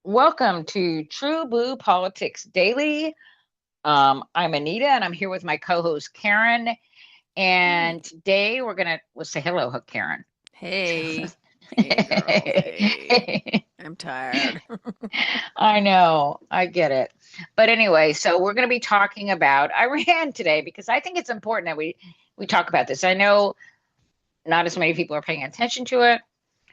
Welcome to True Blue Politics Daily. I'm Anita, and I'm here with my co-host Karen. Hey, And today we'll say hello, Karen. hey, hey, girl. Hey, I'm tired. I know, I get it. But anyway, so we're going to be talking about Iran today because I think it's important that we talk about this. I know not as many people are paying attention to it,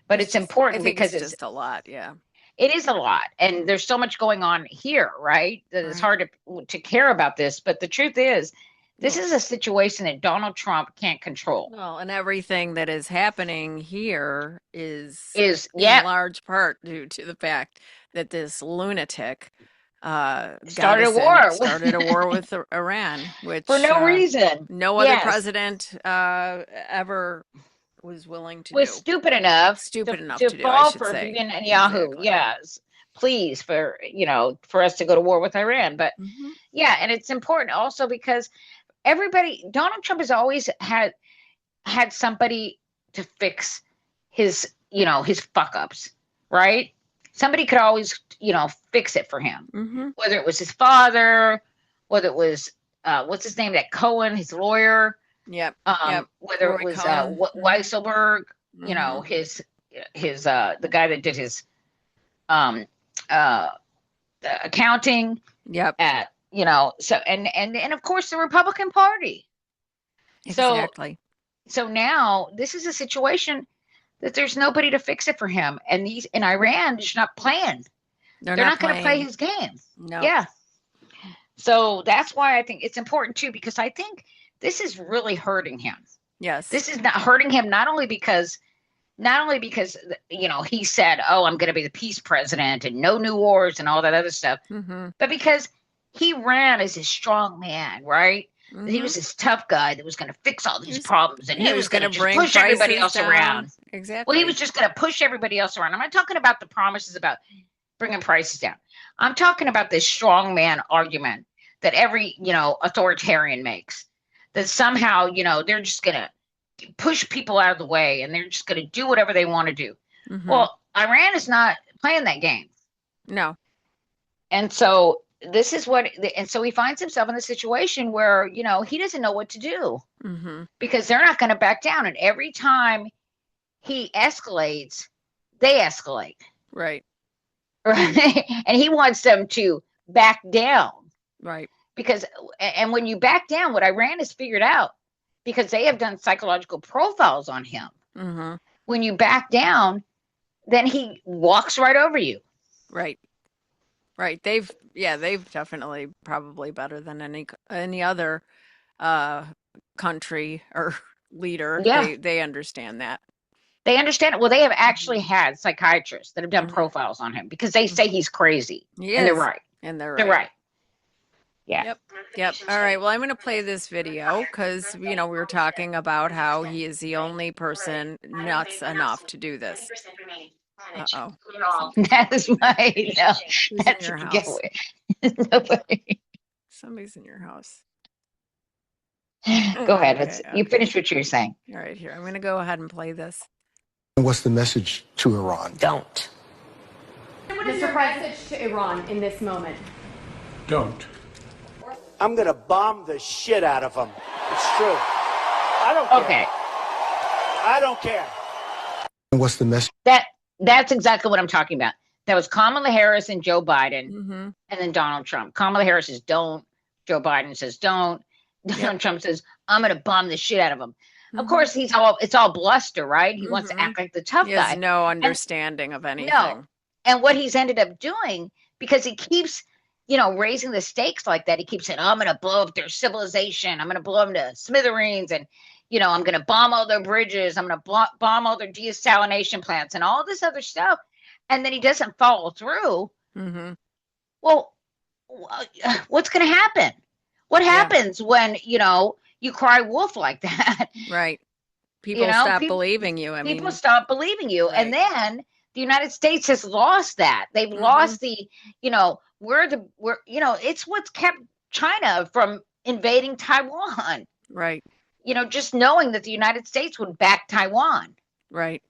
but it's I important think because it's it's just a lot. Yeah. it is a lot, and there's so much going on here, right? That it's Right. hard to care about this. But the truth is, this Well, is a situation that Donald Trump can't control. well, and everything that is happening here is Is in yeah, large part due to the fact that this lunatic got started a us in, war started a war with Iran, for which no reason. no other Yes, president ever was willing to was do. stupid enough to Stupid enough to to do, I fall should for say. Bibi Netanyahu. Exactly. Yes, please for us to go to war with Iran. But Hmm. yeah, and it's important also because Donald Trump has always had somebody to fix his fuck ups, right? Somebody could always, fix it for him. Hmm. Whether it was his father, whether it was what's his name, that Cohen, his lawyer, Yep. Yep. whether it Roy was Cohn. Hmm. Weisselberg, Hmm. his the guy that did his um uh accounting Yep. at so and of course the Republican Party. So Exactly. so now this is a situation that there's nobody to fix it for him. And these in Iran is not playing. They're They're not not going to play playing. his game. No. Yeah. So that's why I think it's important too, because I think this is really hurting him. Yes. This is not hurting him not only because he said, "Oh, I'm going to be the peace president and no new wars and all that other stuff," Hmm. but because he ran as a strong man, right? He Hmm. was this tough guy that was going to fix all He these was, problems, and yeah, he he was was going going to to just bring push everybody prices else down. around. Well, he was Exactly. just going to push everybody else around. I'm not talking about the promises about bringing prices down. I'm talking about this strongman argument that every, authoritarian makes. That somehow, they're just going to push people out of the way and they're just going to do whatever they want to do. Hmm. Well, Iran is not playing that game. No. And so and so he finds himself in a situation where, he doesn't know what to do Hmm. because they're not going to back down. And every time he escalates, they escalate. Right. Right? And he wants them to back down Right. because, and when you back down, what Iran has figured out, because they have done psychological profiles on him, Hmm. when you back down, then he walks right over you. Right. Right. They've definitely probably better than any other uh country or leader. Yeah, They understand that. they understand it. Well, they have Hmm. actually had psychiatrists that have done Hmm. profiles on him because they say he's crazy, He and they're is, right. and they're They're right. right. Yeah. Yep. Yep. All right. Well, I'm going to play this video because, we were talking about how he is the only person nuts enough to do this. Uh-oh. Somebody's That is my no. who's in That's a your house? giveaway. Nobody. Somebody's in your house. Go ahead. Okay. You Okay. finish what you're saying. All right. Here. I'm going to go ahead and play this. What's the message to Iran? Don't. What is your message to Iran in this moment? Don't. I'm gonna bomb the shit out of them. It's true. I don't care. Okay. I don't care. What's the message? That's exactly what I'm talking about. That was Kamala Harris and Joe Biden, Mm-hmm. and then Donald Trump. Kamala Harris says don't. Joe Biden says don't. Yep. Donald Trump says I'm going to bomb the shit out of him. Of Mm-hmm. course, it's all bluster, right? He wants to Mm-hmm. act like the tough He has guy, no and understanding of no. anything. And what he's ended up doing, because he keeps, raising the stakes like that, he keeps saying, I'm going to blow up their civilization. I'm going to blow them to smithereens. And, I'm going to bomb all their bridges. I'm going to bomb all their desalination plants and all this other stuff. And then he doesn't follow through. Mm-hmm. Well, what's going to happen? What Yeah. happens when, you cry wolf like that? Right. People stop believing you. I People mean, stop believing you. And right. then the United States has lost that. They've Mm-hmm. lost it's what's kept China from invading Taiwan. Right. Just knowing that the United States would back Taiwan. Right.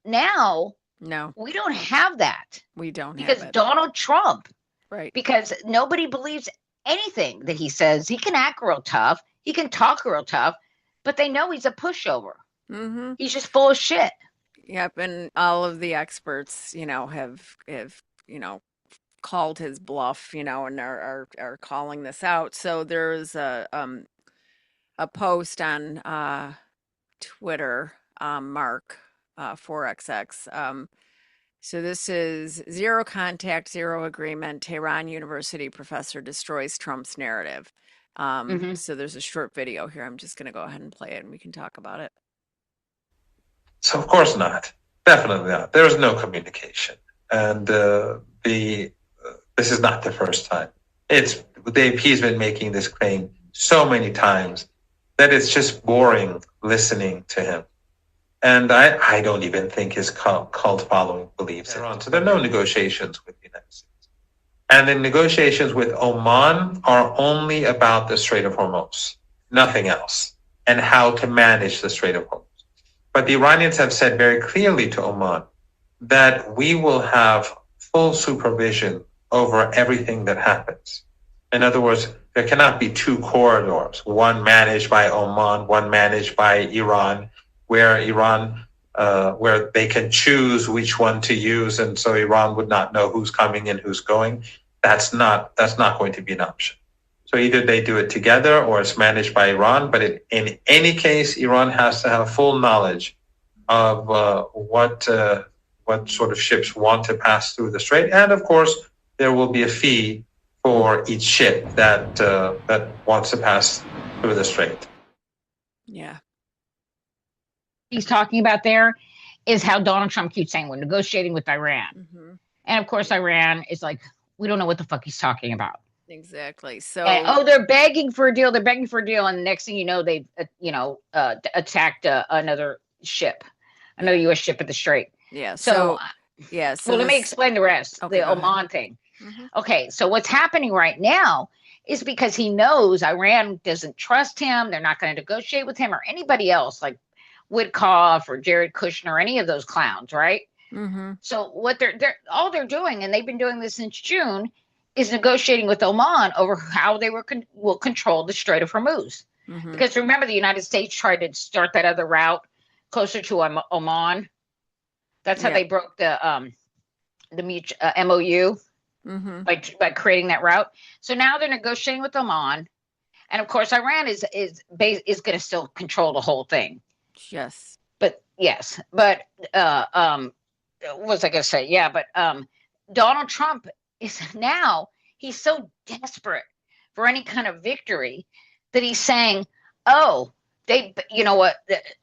Now No, We don't have that we don't because have it. Donald Trump, Right. because nobody believes anything that he says. He can act real tough, he can talk real tough, but they know he's a pushover. Mm-hmm. He's just full of shit. Yep. And all of the experts, have called his bluff, and are calling this out. So there's a post on Twitter, Mark 4XX. So this is zero contact, zero agreement. Tehran University professor destroys Trump's narrative. Mhm. So there's a short video here. I'm just going to go ahead and play it and we can talk about it. So of course not. Definitely not. There is no communication. And this is not the first time. He's been making this claim so many times that it's just boring listening to him. And I don't even think his cult following believes it. So there are no negotiations with the United States. And the negotiations with Oman are only about the Strait of Hormuz, nothing else, and how to manage the Strait of Hormuz. But the Iranians have said very clearly to Oman that we will have full supervision over everything that happens. In other words, there cannot be two corridors, one managed by Oman, one managed by Iran, where they can choose which one to use, and so Iran would not know who's coming and who's going. That's not going to be an option. So either they do it together or it's managed by Iran. But in any case, Iran has to have full knowledge of what sort of ships want to pass through the strait, and of course there will be a fee for each ship that wants to pass through the strait. Yeah. He's talking about there is how Donald Trump keeps saying we're negotiating with Iran. Mm-hmm. And of course, Iran is like, we don't know what the fuck he's talking about. Exactly. So, And, they're begging for a deal. They're begging for a deal. And the next thing you know, they've, attacked another ship, another U.S. ship at the Strait. yeah. So, Yeah. So well, let me this- explain the rest, Okay, the go ahead. Oman thing. Mhm. Okay, so what's happening right now is because he knows Iran doesn't trust him. They're not going to negotiate with him or anybody else like Witkoff or Jared Kushner or any of those clowns, right? Mhm. So what they're doing, and they've been doing this since June, is negotiating with Oman over how they will control the Strait of Hormuz. Mhm. Because remember, the United States tried to start that other route closer to Oman. That's how Yeah. they broke the MOU Mhm. by creating that route. So now they're negotiating with Oman, and of course, Iran is going to still control the whole thing. Yes. But yes, what was I going to say? Yeah, but Donald Trump is now, he's so desperate for any kind of victory that he's saying, "Oh, you know what?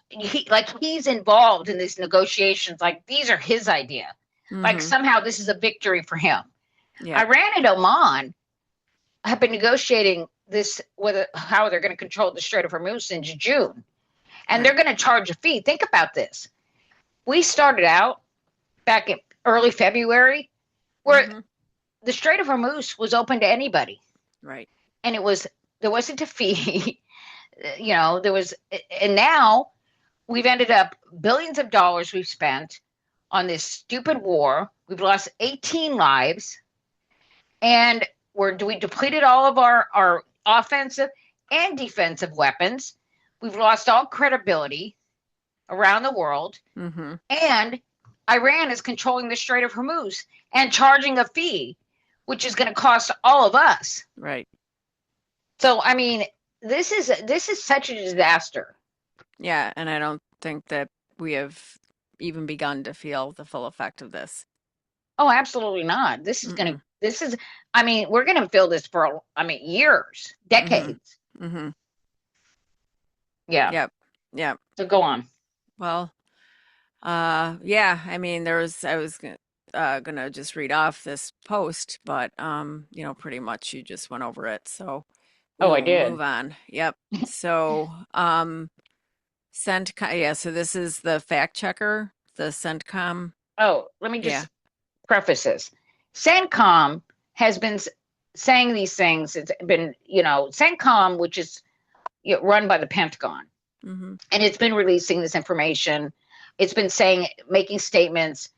He's involved in these negotiations. Like these are his idea. Like Mhm. somehow this is a victory for him." Yeah. Iran and Oman have been negotiating this how they're going to control the Strait of Hormuz since June, and they're going to charge a fee. Think about this. We started out back in early February where Mhm. the Strait of Hormuz was open to anybody, Right. and there wasn't a fee. There was, and now we've ended up billions of dollars we've spent on this stupid war. We've lost 18 lives, and we depleted all of our offensive and defensive weapons. We've lost all credibility around the world, Mhm. and Iran is controlling the Strait of Hormuz and charging a fee, which is going to cost all of us. Right. So, I mean, this is such a disaster. Yeah, and I don't think that we have even begun to feel the full effect of this. Oh, absolutely not. We're going to feel this for, years, decades. Mhm. Yeah. Yep. Yep. So go on. Well, yeah, I mean, I was gonna just read off this post, but pretty much you just went over it, so Oh, I we'll did. move on. Yep. So, yeah, so this is the fact checker, the CENTCOM. Oh, let me just Yeah. preface this. CENTCOM has been saying these things. It's been, CENTCOM, which is run by the Pentagon, Mhm. and it's been releasing this information. It's been making statements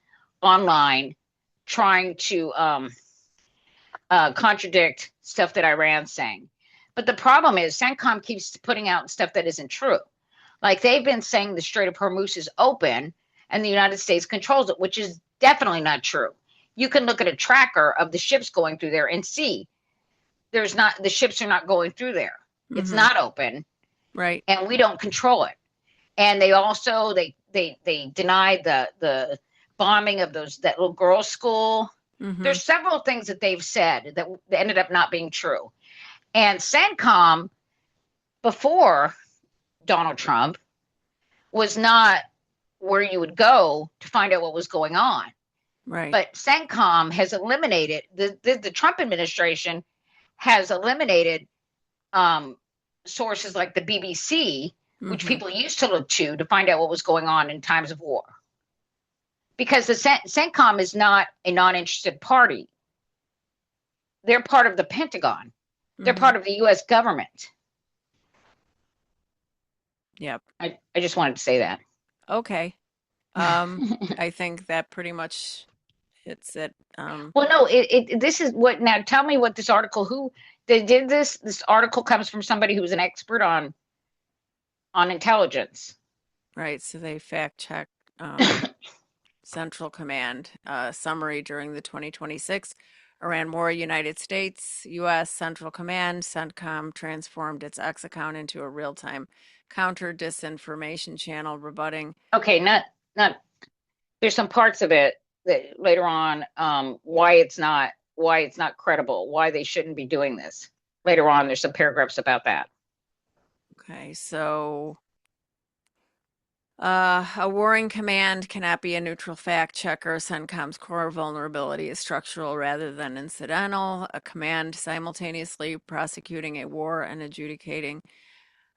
online trying to contradict stuff that Iran's saying. But the problem is CENTCOM keeps putting out stuff that isn't true. Like they've been saying the Strait of Hormuz is open and the United States controls it, which is definitely not true. You can look at a tracker of the ships going through there and see the ships are not going through there. Mm-hmm. It's not open. Right. And we don't control it. And they also they denied the bombing of that little girls' school. Mm-hmm. There's several things that they've said that ended up not being true. And CENTCOM, before Donald Trump, was not where you would go to find out what was going on. Right. But CENTCOM has eliminated, the Trump administration has eliminated sources like the BBC, which people used to look to find out what was going on in times of war. Because the CENTCOM is not a non-interested party. They're part of the Pentagon. They're part of the U.S. government. Yep. I just wanted to say that. Okay. I think that pretty much hits it. Well, no, this is what, now tell me what this article, who they did this article comes from somebody who's an expert on intelligence. Right. So they fact check Central Command summary during the 2026 Iran War. United States, U.S. Central Command, CENTCOM transformed its X account into a real-time counter disinformation channel, rebutting. Okay, not. There's some parts of it that later on, why it's not credible, why they shouldn't be doing this. Later on, there's some paragraphs about that. Okay, so a warring command cannot be a neutral fact checker. CENTCOM's core vulnerability is structural rather than incidental. A command simultaneously prosecuting a war and adjudicating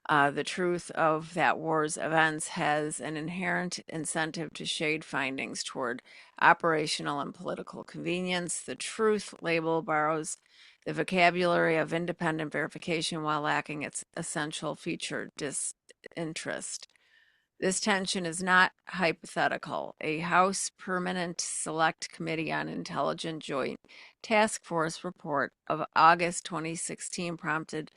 the truth of that war's events has an inherent incentive to shade findings toward operational and political convenience. The truth label borrows the vocabulary of independent verification while lacking its essential feature, disinterest. This tension is not hypothetical. A House Permanent Select Committee on Intelligence Joint Task Force report of August 2016, prompted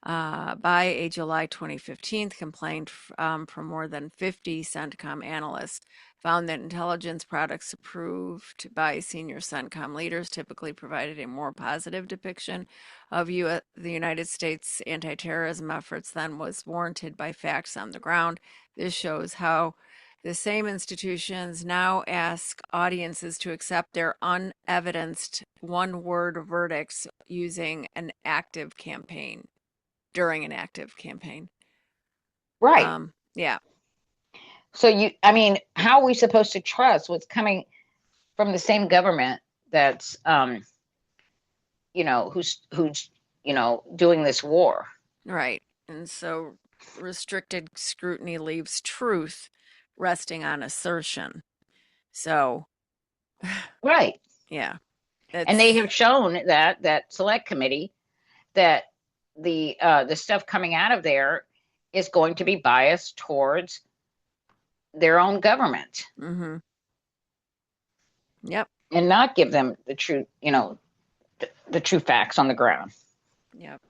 by a July 2015 complaint from more than 50 CENTCOM analysts, found that intelligence products approved by senior CENTCOM leaders typically provided a more positive depiction of the United States anti-terrorism efforts than was warranted by facts on the ground. This shows how the same institutions now ask audiences to accept their unevidenced one-word verdicts using an active campaign, during an active campaign. Right. Yeah. So how are we supposed to trust what's coming from the same government that's, who's doing this war? Right. And so restricted scrutiny leaves truth resting on assertion. So. Right. Yeah. And they have shown that select committee that the stuff coming out of there is going to be biased towards their own government. Mm-hmm. Yep. And not give them the true, the true facts on the ground. Yep.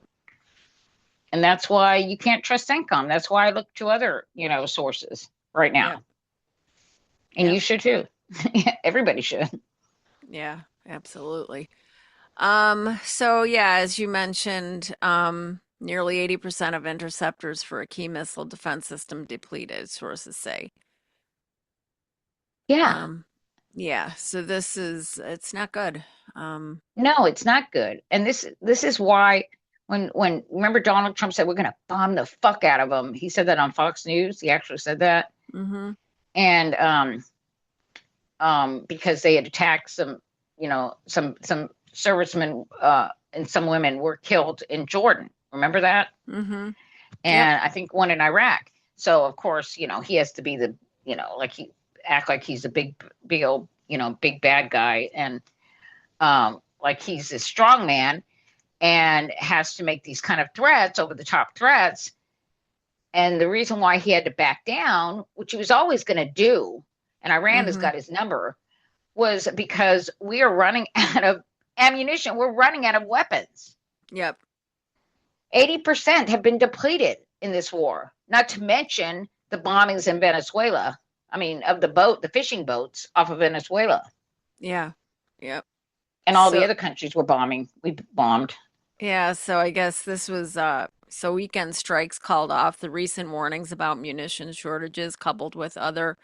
And that's why you can't trust CENTCOM. That's why I look to other, sources right now. Yep. And you should too. Everybody should. Yeah, absolutely. So yeah, as you mentioned, nearly 80% of interceptors for a key missile defense system depleted, sources say. Yeah. Yeah. So it's not good. No, it's not good. And this is why when remember Donald Trump said we're going to bomb the fuck out of them. He said that on Fox News. He actually said that. Mm-hmm. And because they had attacked some servicemen and some women were killed in Jordan. Remember that? Mm-hmm. And yep. I think one in Iraq. So of course, he has to be the, he act like he's a big old, big bad guy, and like he's a strong man and has to make these kind of threats, over the top threats. And the reason why he had to back down, which he was always going to do, and Iran has got his number, was because we are running out of ammunition. We're running out of weapons. Yep. 80% have been depleted in this war, not to mention the bombings in Venezuela. I mean, of the fishing boats off of Venezuela. Yeah. Yep. And all the So- other countries were bombing. We bombed. Yeah, so I guess this was so weekend strikes called off the recent warnings about munition shortages, coupled with other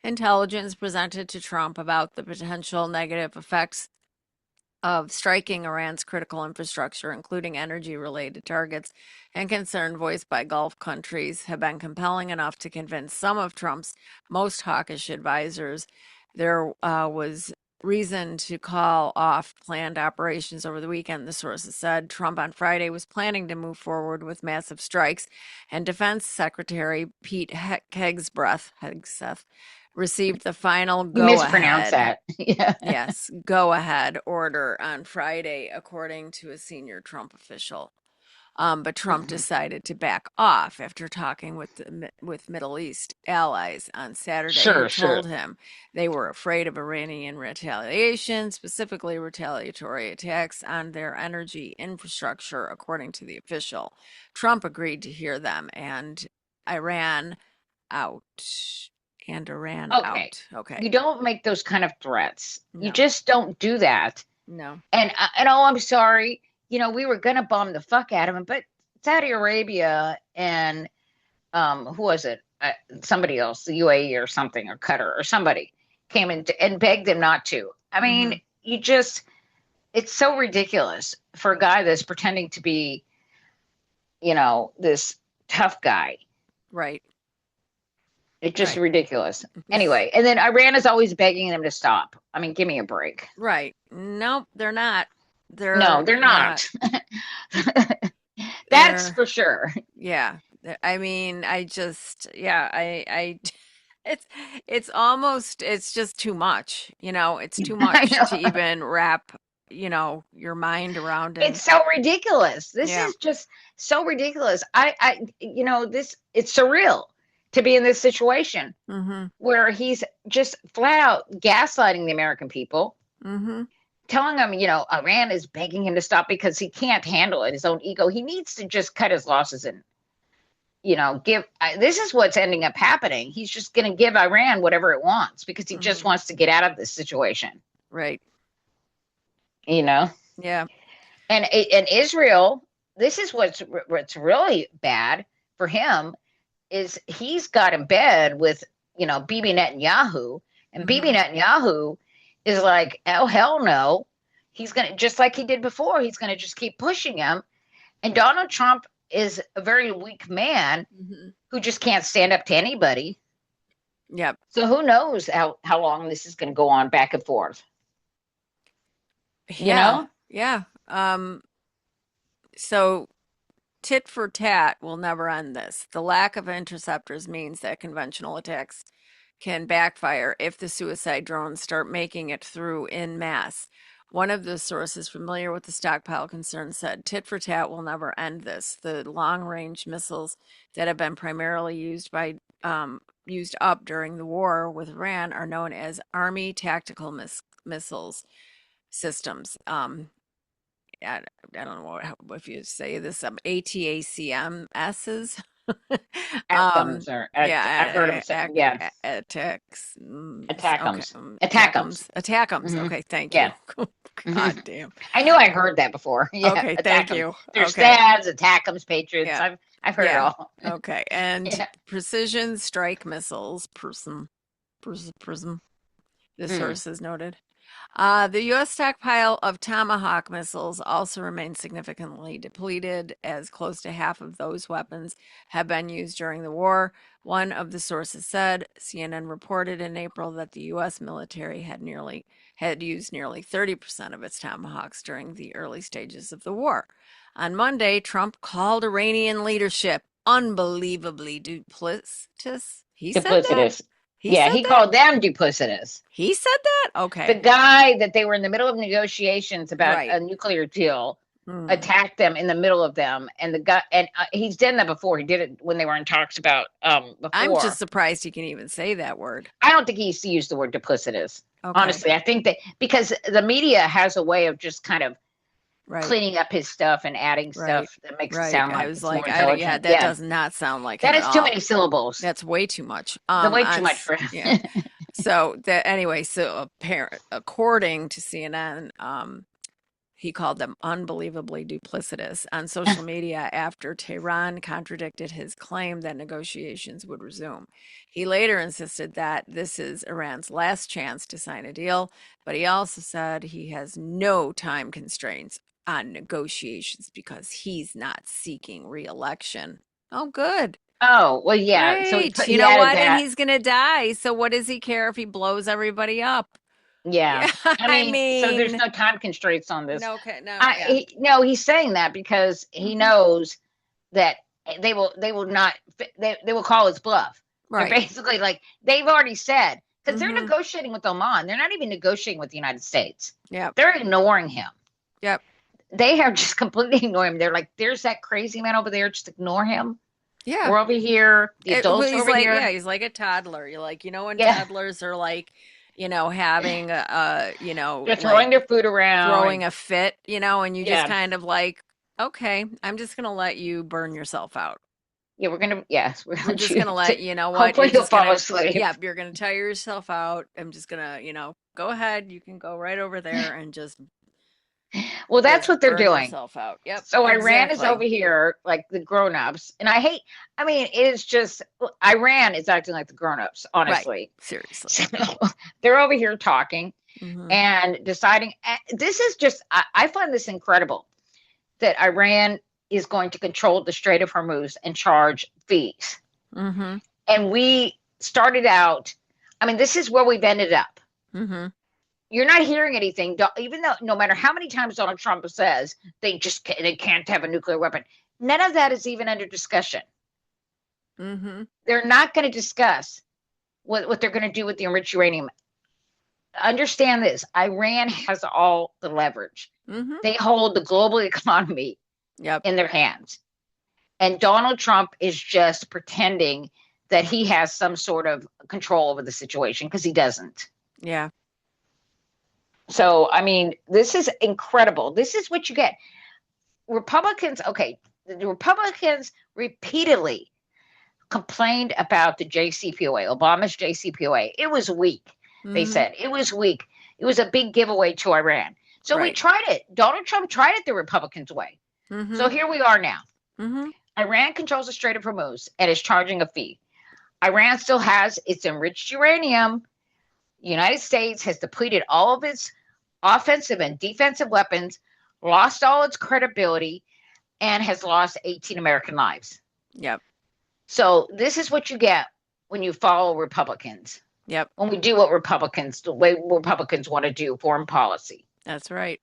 intelligence presented to Trump about the potential negative effects of striking Iran's critical infrastructure, including energy-related targets, and concern voiced by Gulf countries have been compelling enough to convince some of Trump's most hawkish advisors there was reason to call off planned operations over the weekend, the sources said. Trump on Friday was planning to move forward with massive strikes, and Defense Secretary Pete Hegseth received the final You mispronounced go-ahead. that. Yeah. Yes, go-ahead order on Friday, according to a senior Trump official. But Trump decided to back off after talking with Middle East allies on Saturday, who told him they were afraid of Iranian retaliation, specifically retaliatory attacks on their energy infrastructure, according to the official. Trump agreed to hear them, and Iran out. Okay. out. Okay. You don't make those kind of threats. You No. just don't do that. No. And oh, I'm sorry. You know, we were gonna bomb the fuck out of him, but Saudi Arabia and who was it? Somebody else, the UAE or something, or Qatar or somebody came in and begged them not to. I mean, it's so ridiculous for a guy that's pretending to be, you know, this tough guy. Right. It's just ridiculous. Anyway, and then Iran is always begging them to stop. I mean, give me a break. Right. Nope, they're not. They're not. That's for sure. Yeah. I mean, I it's just too much, you know, it's too much to even wrap, you know, your mind around it. It's so ridiculous. This is just so ridiculous. You know, it's surreal to be in this situation where he's just flat out gaslighting the American people. Telling him, you know, Iran is begging him to stop because he can't handle it, his own ego. He needs to just cut his losses and, you know, this is what's ending up happening. He's just going to give Iran whatever it wants because he just wants to get out of this situation. Right. You know? Yeah. And Israel, this is what's really bad for him is he's got in bed with, you know, Bibi Netanyahu, and Bibi Netanyahu is like, oh, hell no. He's going to, just like he did before, he's going to just keep pushing him. And Donald Trump is a very weak man who just can't stand up to anybody. Yep. So who knows how long this is going to go on back and forth. You know? Yeah. So tit for tat will never end this. The lack of interceptors means that conventional attacks can backfire if the suicide drones start making it through en masse. One of the sources familiar with the stockpile concern said, tit for tat will never end this. The long-range missiles that have been primarily used up during the war with Iran are known as Army Tactical Missiles systems. I don't know if you say this, ATACMSs. I've heard him say, Attackums. Okay, thank you. God damn. I knew I heard that before. Yeah, okay, thank you. There's STADs, Attackums, Patriots. Yeah. I've heard it all. Okay, and precision strike missiles, PrSM. The source is noted. The U.S. stockpile of Tomahawk missiles also remains significantly depleted, as close to half of those weapons have been used during the war. One of the sources said CNN reported in April that the U.S. military had used nearly 30% of its Tomahawks during the early stages of the war. On Monday, Trump called Iranian leadership unbelievably duplicitous. He said that? He called them duplicitous. He said that? Okay. The guy that they were in the middle of negotiations about a nuclear deal attacked them in the middle of them. And the guy, and he's done that before. He did it when they were in talks about before. I'm just surprised he can even say that word. I don't think he used to use the word duplicitous. Okay. Honestly, I think that because the media has a way of just kind of Right. cleaning up his stuff and adding Right. stuff that makes it Right. sound I like was it's more like, intelligent. that does not sound like him That at is too all. many syllables. That's way too much. Way too much for yeah. So anyway, so according to CNN, he called them unbelievably duplicitous on social media after Tehran contradicted his claim that negotiations would resume. He later insisted that this is Iran's last chance to sign a deal, but he also said he has no time constraints on negotiations because he's not seeking re-election. Oh, good. Oh, well, yeah. So Great. he You know added what? And that. he's going to die. So what does he care if he blows everybody up? Yeah. I So there's mean, no time constraints on this. no, yeah. No, he's saying that because he knows that they will not they will call his bluff. Right. They're basically like they've already said because they're Mhm. negotiating with Oman. They're not even negotiating with the United States. Yep. They're ignoring him. Yep. They have just completely ignored him. They're like, there's that crazy man over there. Just ignore him. Yeah. We're over here. The adults he's over like, here. yeah, he's like a toddler. You're like, when Yeah. toddlers are like, having They're throwing their food around. throwing a fit, and you just Yeah. kind of like, okay, I'm just gonna let you burn yourself out. Yeah, we're just gonna let what Hopefully you're you'll just fall gonna, asleep. yeah, you're gonna tire yourself out. I'm just gonna, go ahead. You can go right over there and just Well, that's what they're burn doing. yourself out. Yep. So Iran is exactly. over here like the grown-ups. And it is just Iran is acting like the grown-ups, honestly. Seriously. So they're over here talking Mhm. and deciding. This is just, I find this incredible that Iran is going to control the Strait of Hormuz and charge fees. Mhm. And we started out, this is where we've ended up. Mhm. You're not hearing anything, even though no matter how many times Donald Trump says they can't have a nuclear weapon. None of that is even under discussion. Mhm. They're not going to discuss what they're going to do with the enriched uranium. Understand this: Iran has all the leverage. Mhm. They hold the global economy Yep. in their hands, and Donald Trump is just pretending that he has some sort of control over the situation because he doesn't. Yeah. So, this is incredible. This is what you get. Republicans, the Republicans repeatedly complained about the JCPOA, Obama's JCPOA. It was weak, they Mhm. said. It was weak. It was a big giveaway to Iran. So we Right. tried it. Donald Trump tried it the Republicans' way. Mhm. So here we are now. Mhm. Iran controls the Strait of Hormuz and is charging a fee. Iran still has its enriched uranium. The United States has depleted all of its offensive and defensive weapons, lost all its credibility, and has lost 18 American lives. Yep. So this is what you get when you follow Republicans. Yep. When we do the way Republicans want to do foreign policy. That's right.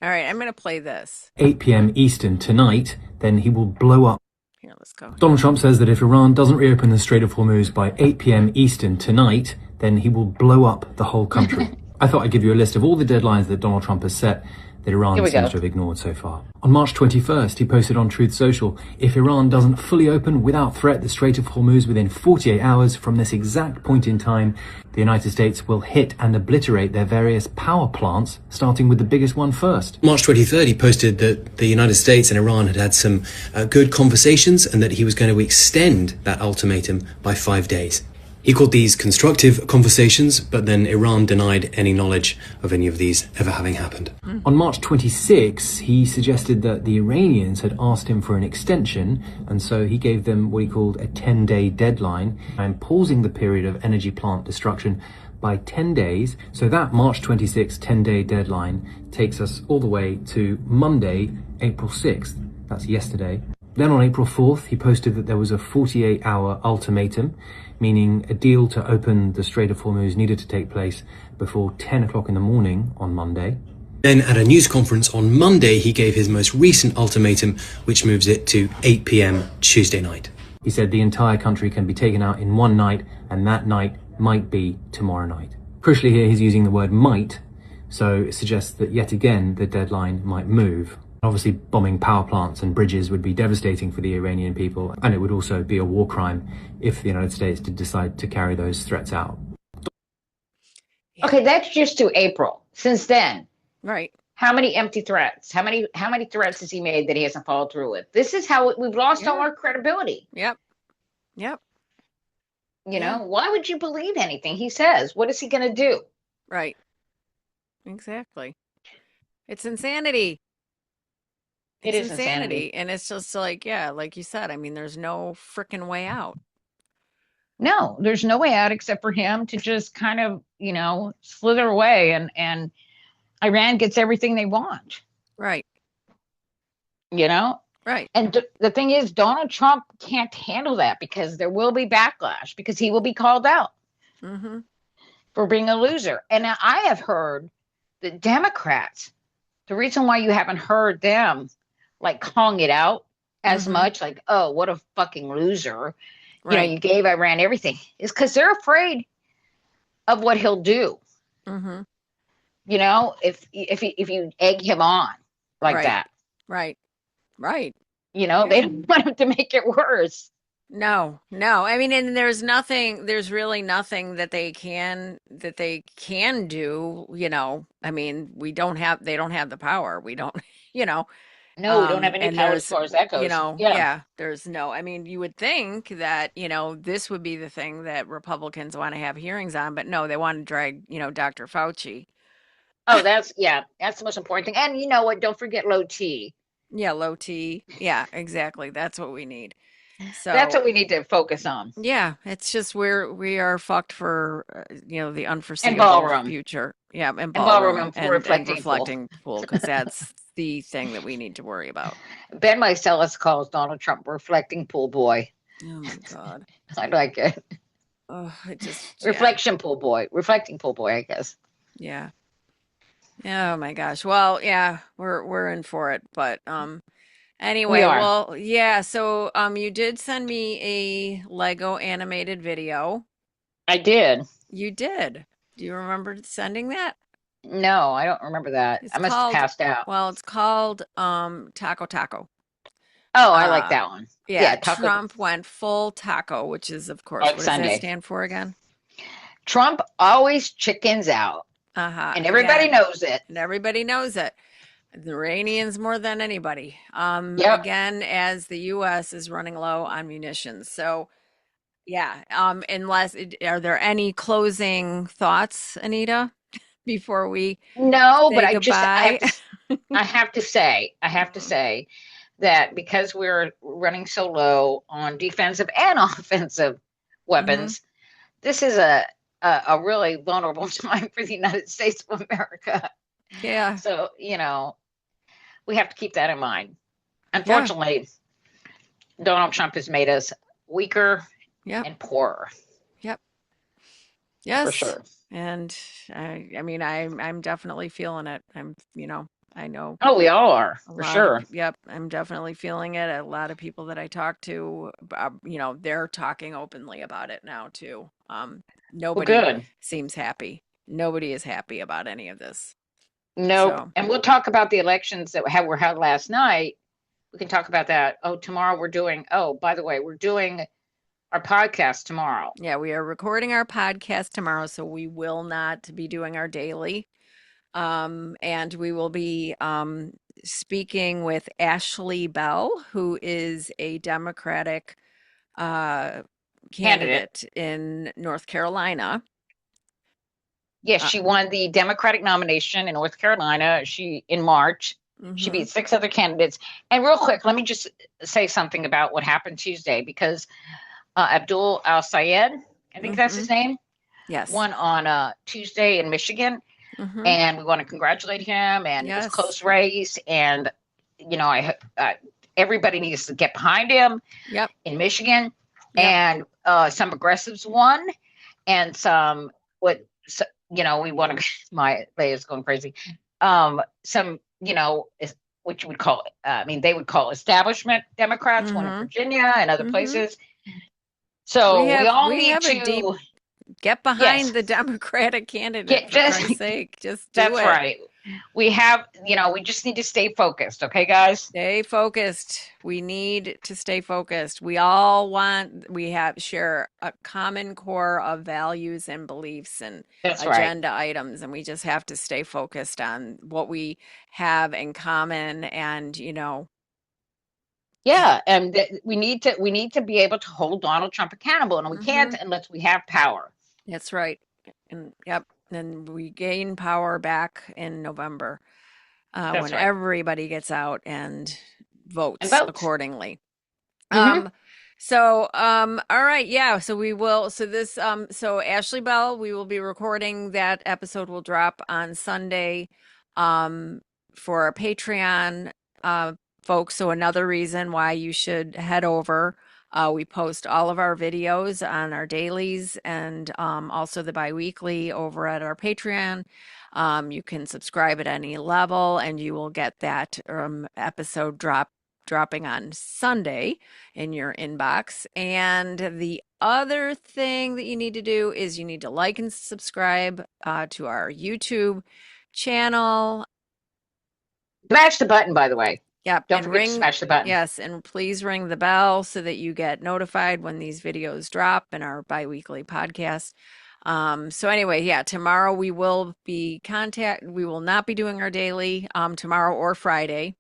All right, I'm going to play this. 8 p.m. Eastern tonight, then he will blow up. Here, let's go. Donald Trump says that if Iran doesn't reopen the Strait of Hormuz by 8 p.m. Eastern tonight, then he will blow up the whole country. I thought I'd give you a list of all the deadlines that Donald Trump has set that Iran Here we seems go. to have ignored so far. On March 21st, he posted on Truth Social, if Iran doesn't fully open without threat the Strait of Hormuz within 48 hours from this exact point in time, the United States will hit and obliterate their various power plants, starting with the biggest one first. March 23rd, he posted that the United States and Iran had had some good conversations and that he was going to extend that ultimatum by 5 days. He called these constructive conversations, but then Iran denied any knowledge of any of these ever having happened. On March 26, he suggested that the Iranians had asked him for an extension, and so he gave them what he called a 10-day deadline, and pausing the period of energy plant destruction by 10 days. So that March 26 10-day deadline takes us all the way to Monday, April 6th. That's yesterday. Then on April 4th, he posted that there was a 48-hour ultimatum, meaning a deal to open the Strait of Hormuz needed to take place before 10 o'clock in the morning on Monday. Then at a news conference on Monday, he gave his most recent ultimatum, which moves it to 8 p.m. Tuesday night. He said the entire country can be taken out in one night, and that night might be tomorrow night. Crucially here, he's using the word might, so it suggests that yet again the deadline might move. Obviously, bombing power plants and bridges would be devastating for the Iranian people, and it would also be a war crime if the United States did decide to carry those threats out. Yeah. Okay, that's just to April. Since then, Right. how many empty threats? How many threats has he made that he hasn't followed through with? This is how we've lost all Yeah. our credibility. Yep. Yep. You Yeah. know, why would you believe anything he says? What is he going to do? Right. Exactly. It's insanity. It It's is insanity. And it's just like, yeah, like you said, I mean, there's no freaking way out. No, there's no way out except for him to just kind of, slither away and Iran gets everything they want, Right. you know? Right. And the thing is, Donald Trump can't handle that because there will be backlash because he will be called out Mm-hmm. for being a loser. And I have heard the Democrats, the reason why you haven't heard them like calling it out as Mhm. much, like, oh, what a fucking loser. Right. You gave Iran everything, is because they're afraid of what he'll do. Mm-hmm. If you egg him on like Right. that, Right. Right. they don't want him to make it worse. No. I mean, and there's really nothing that they can do. I mean, they don't have the power. We don't, No, we don't have any and power as far as that goes. there's no, I mean, you would think that, this would be the thing that Republicans want to have hearings on, but no, they want to drag, Dr. Fauci. Oh, that's the most important thing. And you know what? Don't forget low T. Yeah, low T. Yeah, exactly. That's what we need. So That's what we need to focus on. yeah, it's just we are fucked for the unforeseeable ballroom. future. Yeah, and ballroom ballroom and reflecting pool. reflecting pool because that's the thing that we need to worry about. Ben Mycelis calls Donald Trump reflecting pool boy. Oh my God. I like it. Oh, it just Reflection pool boy. Reflecting pool boy, I guess. Yeah. Oh my gosh. Well, yeah, we're in for it, but anyway, We are. well, yeah, so you did send me a Lego animated video. I did. You did. Do you remember sending that? No, I don't remember that. It's I must have passed out. Well, it's called Taco Taco. Oh, I like that one. Yeah, Taco. Trump went full taco, which is, of course, On what does Sunday. that stand for again? Trump always chickens out. Uh-huh. And everybody Again. knows it. And everybody knows it. The Iranians more than anybody. Yep. Again, as the U.S. is running low on munitions. So, yeah. Are there any closing thoughts, Anita, before we No, say but goodbye? I have to say that because we're running so low on defensive and offensive weapons, this is a really vulnerable time for the United States of America. Yeah. So, we have to keep that in mind. Unfortunately, Donald Trump has made us weaker and poorer. Yep. Yes. For sure. And I mean, I'm definitely feeling it. I know. Oh, we all are, for sure. Yep, I'm definitely feeling it. A lot of people that I talk to, they're talking openly about it now too. Nobody seems happy. Nobody is happy about any of this. No, So, and we'll talk about the elections that were held last night. We can talk about that. Oh, tomorrow we're doing our podcast tomorrow. yeah, we are recording our podcast tomorrow, so we will not be doing our daily. And we will be speaking with Ashley Bell, who is a Democratic candidate in North Carolina. Yes, she won the Democratic nomination in North Carolina. In March. She beat 6 other candidates. And real quick, let me just say something about what happened Tuesday, because Abdul Al-Sayed, I think that's his name, won on Tuesday in Michigan. And we want to congratulate him. And it was a close race. And, everybody needs to get behind him in Michigan. And some progressives won. And we want to, my is going crazy. Some, what you would call, they would call establishment Democrats, one in Virginia and other places. So we all need to get behind the Democratic candidate, for Christ's sake. Just do it. That's right. we have, we just need to stay focused. Okay, guys? Stay focused. We need to stay focused. We share a common core of values and beliefs and That's right. agenda items, and we just have to stay focused on what we have in common. And Yeah, and we need to be able to hold Donald Trump accountable, and we can't unless we have power. That's right. And yep, and we gain power back in November when right. everybody gets out and votes accordingly. Mhm. All right, yeah. So we will. So this. So Ashley Bell, we will be recording that episode. Will drop on Sunday, for our Patreon folks. So another reason why you should head over. We post all of our videos on our dailies and also the biweekly over at our Patreon. You can subscribe at any level, and you will get that episode dropping on Sunday in your inbox. And the other thing that you need to do is you need to like and subscribe to our YouTube channel. Smash the button, by the way. Yep. Don't forget to smash the button. Yes, and please ring the bell so that you get notified when these videos drop in our biweekly podcast. So anyway, yeah, tomorrow we will not be doing our daily tomorrow or Friday.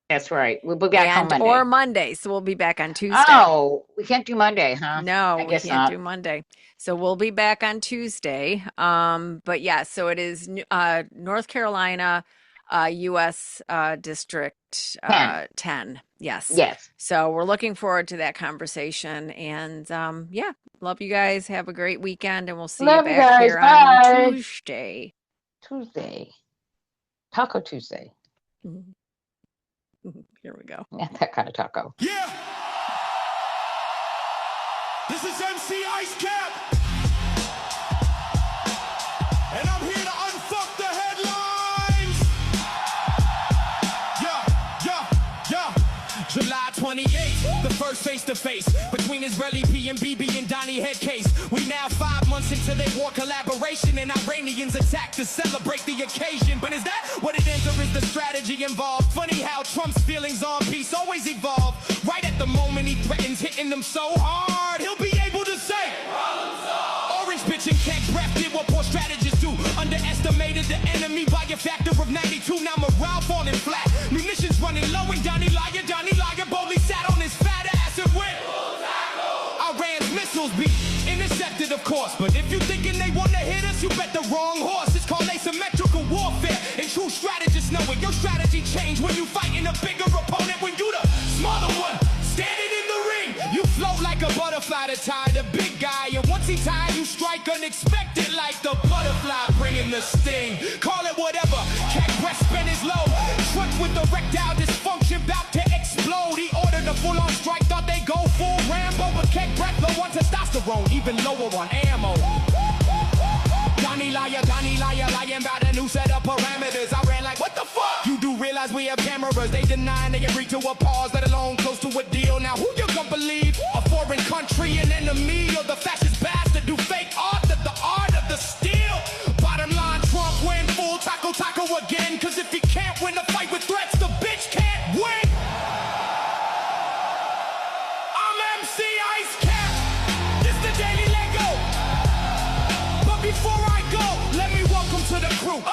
That's right. We'll be back on Monday. Or Monday. So we'll be back on Tuesday. Oh, we can't do Monday, huh? No, I we guess can't not. do Monday. So we'll be back on Tuesday. But yeah, so it is North Carolina, U.S. District 10. Yes. Yes. So we're looking forward to that conversation. And yeah, love you guys. Have a great weekend. And we'll see Love you you back guys. here Bye. on Tuesday. Taco Tuesday. Here we go. Yeah, that kind of taco. Yeah. This is MC Ice Cap. And I'm here to unfuck the headlines. Yeah. July 28th, the first face-to-face between Israeli P and BB and Donnie Headcase. We now 5 months into their war collaboration, and Iranians attack to celebrate the occasion. But is that what it ends, or is the strategy involved? Funny how Trump's feelings on peace always evolve. Right at the moment he threatens hitting them so hard, he'll be able to say, Orange bitch and Keg Breath did what poor strategists do. Underestimated the enemy by a factor of 92. Now morale falling flat, munitions running low, and Donnie Liar boldly sat on his fat ass and went. Iran's missiles be intercepted, of course, but if you thinking they want to hit us, you bet the wrong horse. It's called asymmetrical warfare, and true strategists know it. Your strategy change when you fighting a bigger opponent. When you the smaller one standing in the ring, you float like a butterfly to tie the big guy, and once he tied, you strike unexpected like the butterfly bringing the sting. Call it whatever. Cat breast spin is low. Truck with erectile dysfunction about to explode. He ordered a full-on strike, thought they go full Rambo, but Keg breath low on testosterone, even lower on ammo. Donnie liar, lying about a new set of parameters. I ran like, what the fuck? You do realize we have cameras. They denying they agreed to a pause, let alone close to a deal. Now who you gonna believe? A foreign country, an enemy, or the fascist bastard do fake art, the art of the steal? Bottom line, Trump win full taco again, cause if he can't win a fight with threats, the bitch can't win. I'm MC Ice Cap. This the Daily Lego. But before I go, let me welcome to the crew.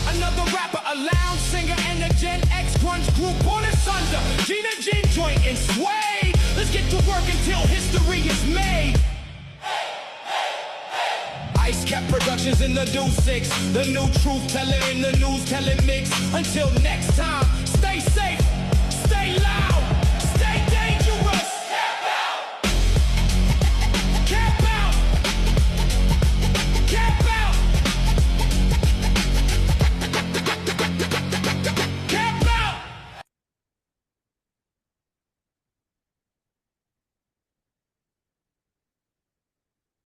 Another rapper, a lounge singer, and a Gen X grunge group born asunder. Gina Jean joint and Suede. Let's get to work until history is made. Ice Cap Productions in the new 6. The new truth teller in the news telling mix. Until next time, stay safe, stay live.